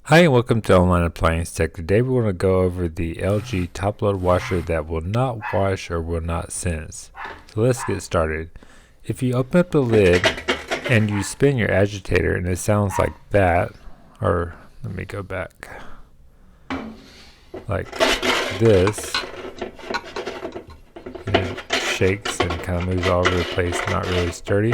Hi and welcome to Online Appliance Tech. Today we want to go over the LG top load washer that will not wash or will not sense. So let's get started. If you open up the lid and you spin your agitator and it sounds like that, or let me go back, like this, and it shakes and kind of moves all over the place, not really sturdy.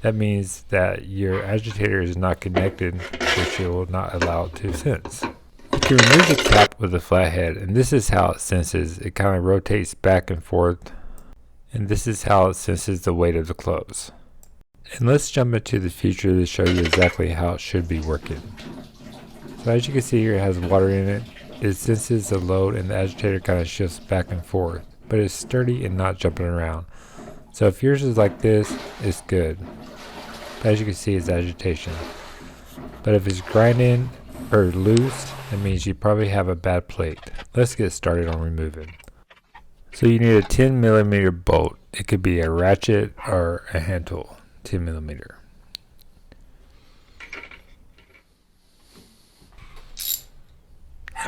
That means that your agitator is not connected, which it will not allow it to sense. You can remove the cap with a flathead, and this is how it senses. It kind of rotates back and forth, and this is how it senses the weight of the clothes. And let's jump into the future to show you exactly how it should be working. So as you can see here, it has water in it. It senses the load, and the agitator kind of shifts back and forth, but it's sturdy and not jumping around. So if yours is like this, it's good. As you can see, it's agitation. But if it's grinding or loose, that means you probably have a bad plate. Let's get started on removing. So you need a 10mm bolt. It could be a ratchet or a hand tool, 10mm.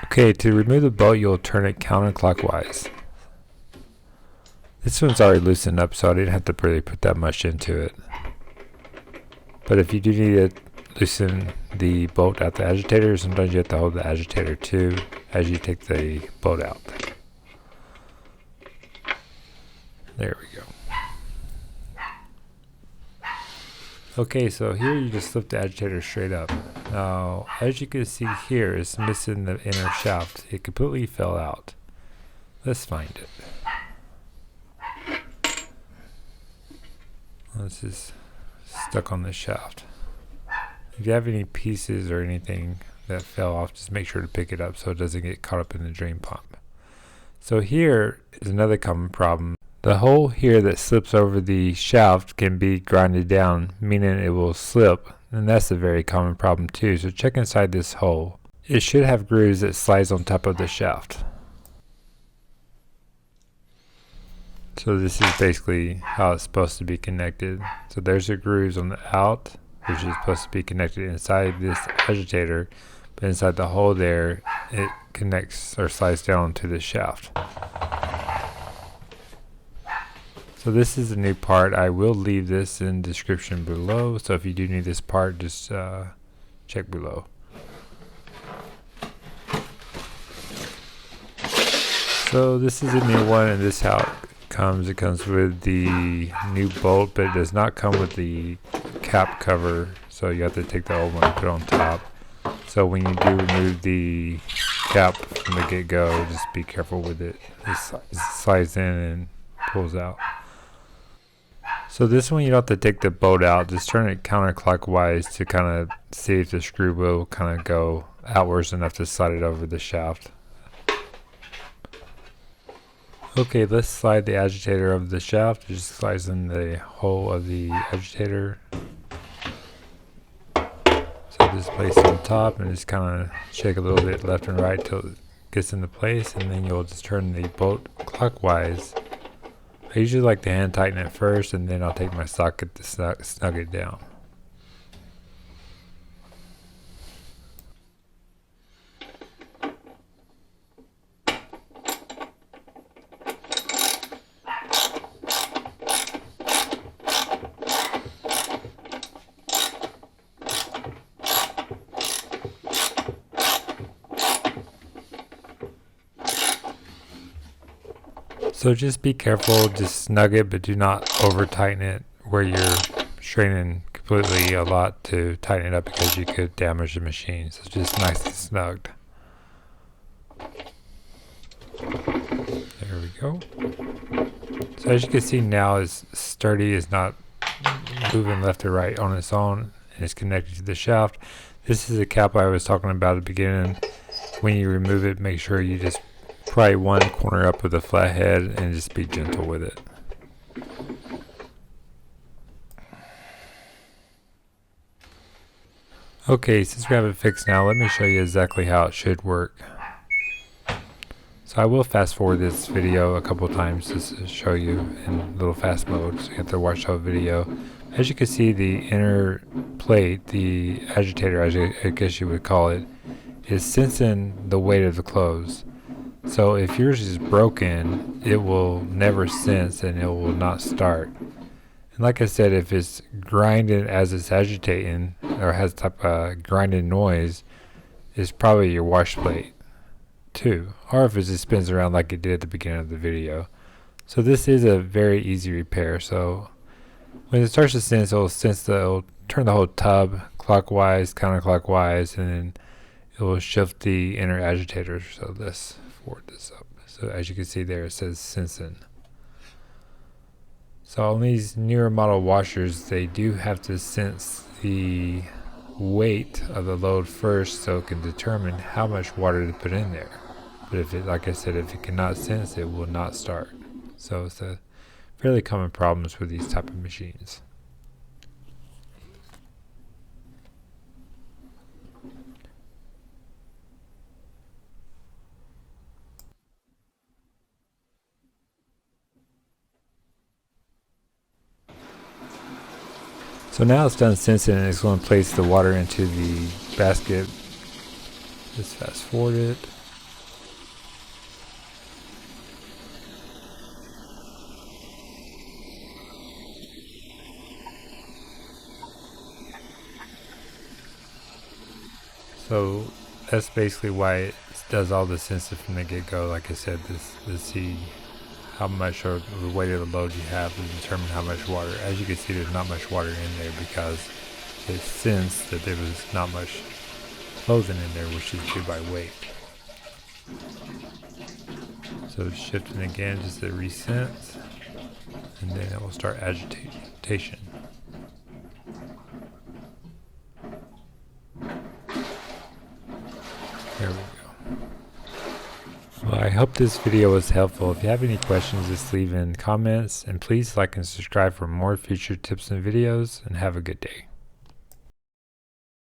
Okay, to remove the bolt, you'll turn it counterclockwise. This one's already loosened up, so I didn't have to really put that much into it. But if you do need to loosen the bolt out the agitator, sometimes you have to hold the agitator too as you take the bolt out. There we go. Okay, so here you just slip the agitator straight up. Now, as you can see here, it's missing the inner shaft. It completely fell out. Let's find it. This is stuck on the shaft. If you have any pieces or anything that fell off, just make sure to pick it up so it doesn't get caught up in the drain pump. So here is another common problem. The hole here that slips over the shaft can be grinded down, meaning it will slip, and that's a very common problem too. So check inside this hole. It should have grooves that slides on top of the shaft. So this is basically how it's supposed to be connected. So there's the grooves on the out, which is supposed to be connected inside this agitator, but inside the hole there, it connects or slides down to the shaft. So this is a new part. I will leave this in the description below, so if you do need this part, just check below. So this is a new one, and this is how it comes. It comes with the new bolt, but it does not come with the cap cover, so you have to take the old one and put it on top. So when you do remove the cap from the get-go, just be careful with it. It slides in and pulls out. So this one you don't have to take the bolt out, just turn it counterclockwise to kind of see if the screw will kind of go outwards enough to slide it over the shaft. Okay, let's slide the agitator over the shaft. It just slides in the hole of the agitator. So just place it on top and just kind of shake a little bit left and right till it gets into place, and then you'll just turn the bolt clockwise. I usually like to hand tighten it first, and then I'll take my socket to snug it down. So just be careful, just snug it, but do not over tighten it where you're straining completely a lot to tighten it up, because you could damage the machine. So just nice and snugged. There we go. So as you can see now, it's sturdy, it's not moving left or right on its own, and it's connected to the shaft. This is the cap I was talking about at the beginning. When you remove it, make sure you just pry one corner up with a flathead and just be gentle with it. Okay, since we have it fixed now, let me show you exactly how it should work. So I will fast forward this video a couple times just to show you in little fast mode, so you have to watch the whole video. As you can see, the inner plate, the agitator, as I guess you would call it, is sensing the weight of the clothes. So if yours is broken, it will never sense and it will not start. And like I said, if it's grinding as it's agitating or has type of grinding noise, it's probably your wash plate too. Or if it just spins around like it did at the beginning of the video. So this is a very easy repair. So when it starts to sense, it'll turn the whole tub clockwise, counterclockwise, and then it will shift the inner agitator. So let's forward this up. So as you can see there, it says sensing. So on these newer model washers, they do have to sense the weight of the load first so it can determine how much water to put in there. But if it, like I said, if it cannot sense, it will not start. So it's a fairly common problems with these type of machines. So now it's done sensing and it's going to place the water into the basket. Just fast forward it. So that's basically why it does all the sensing from the get-go. Like I said, to see how much or the weight of the load you have to determine how much water. As you can see, there's not much water in there because it sensed that there was not much clothing in there, which is due by weight. So shifting again, just to resense, and then it will start agitation. There we go. Well, I hope this video was helpful. If you have any questions, just leave in comments, and please like and subscribe for more future tips and videos, and have a good day.